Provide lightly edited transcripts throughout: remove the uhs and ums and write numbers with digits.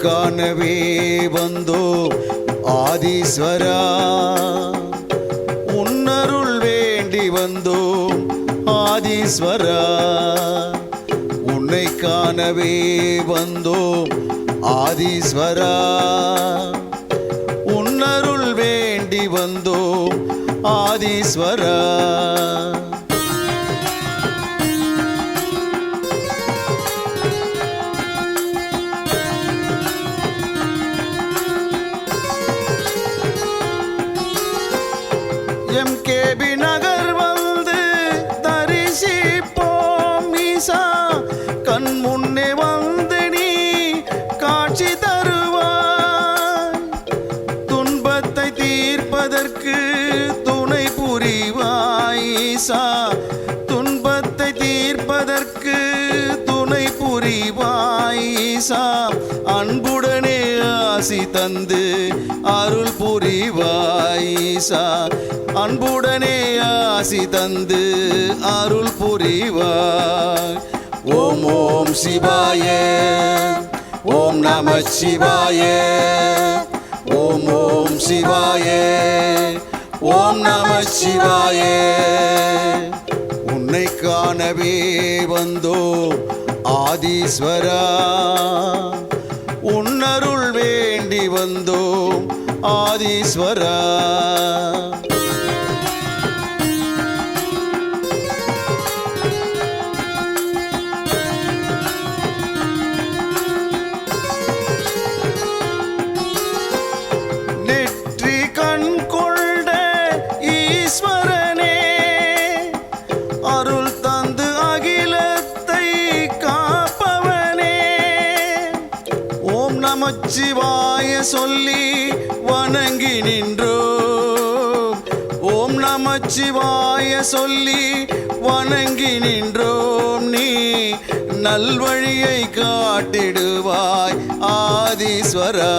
காணவே வந்தோம் ஆதீஸ்வரா, உன்னருள் வேண்டி வந்தோம் ஆதீஸ்வரா. உன்னை காணவே வந்தோம் ஆதீஸ்வரா, உன்னருள் வேண்டி வந்தோம் ஆதீஸ்வரா. எம்கேபி நகர் வந்து தரிசிப்போம் ஈசா, கண் முன்னே வந்து நீ காட்சி தருவாய். துன்பத்தை தீர்ப்பதற்கு துணை புரிவாய் ஈசா, துன்பத்தை தீர்ப்பதற்கு துணை புரிவாய் ஈசா. அன்புடனே ஆசி தந்து அருள் புரிவாய் ஈசா, அன்புடனே ஆசி தந்து அருள் புரிவாய். ஓம் ஓம் சிவாய, ஓம் நம சிவாய, ஓம் ஓம் சிவாய, ஓம் நம சிவாய. உன்னை காணவே வந்தோம் ஆதீஸ்வரா, உன்னருள் வேண்டி வந்தோம் ஆதீஸ்வரா. நெற்றி கண் கொண்ட ஈஸ்வரனே, அருள் தந்து அகிலத்தை காப்பவனே. ஓம் நமச்சிவாய சொல்லி வணங்கி நின்றோம், ஓம் நமச்சிவாய சொல்லி வணங்கி நின்றோம். நீ நல்வழியை காட்டிடுவாய் ஆதீஸ்வரா,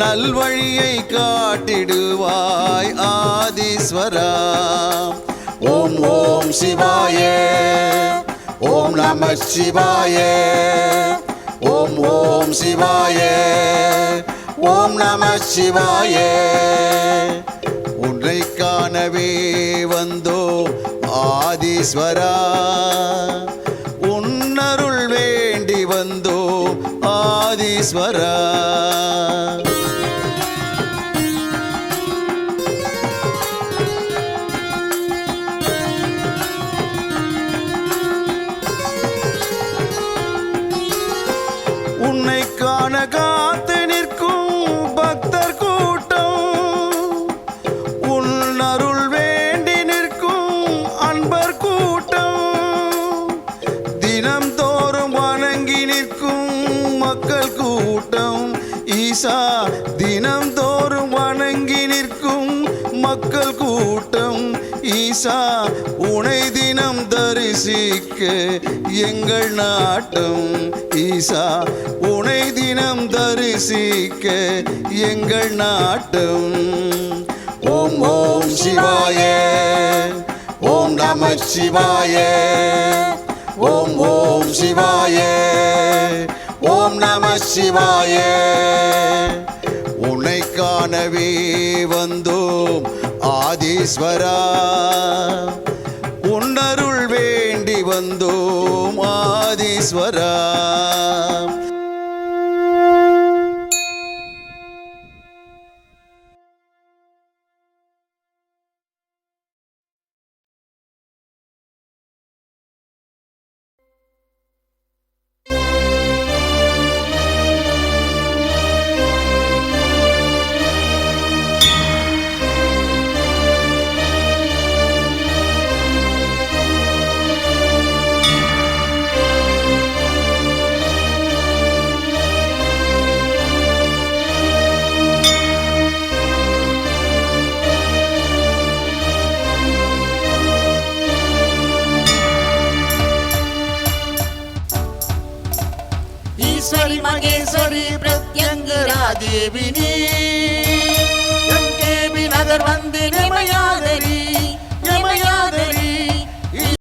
நல்வழியை காட்டிடுவாய் ஆதீஸ்வரா. ஓம் ஓம் சிவாய, ஓம் நம சிவாய, ஓம் ஓம் சிவாய, ஓம் நம சிவாய. உன்னை காணவே வந்தோம் ஆதீஸ்வரா, உன்னருள் வேண்டி வந்தோம் ஆதீஸ்வரா. உன்னை காண காத்து நிற்கும் பக்தர் கூட்டம், உன் அருள் வேண்டி நிற்கும் அன்பர் கூட்டம், தினம் தோறும் வணங்கி நிற்கும் மக்கள் கூட்டம் ஈசா, தினம் தோறும் வணங்கி நிற்கும் மக்கள் கூட்டம் ஈசா. உனை தினம் தரிசிக்க எங்கள் நாட்டம் ஈசா, உனை தினம் தரிசிக்க எங்கள் நாட்டம். ஓம் ஓம் சிவாய, ஓம் நம சிவாய, ஓம் ஓம் சிவாய, ஓம் நம சிவாய. உன்னை காணவே வந்தோம் ஆதீஸ்வரா, உன்னருள் வேண்டி வந்தோம் ஆதீஸ்வரா. ईश्वरी मगेश्वरी प्रत्यंगरा देविनी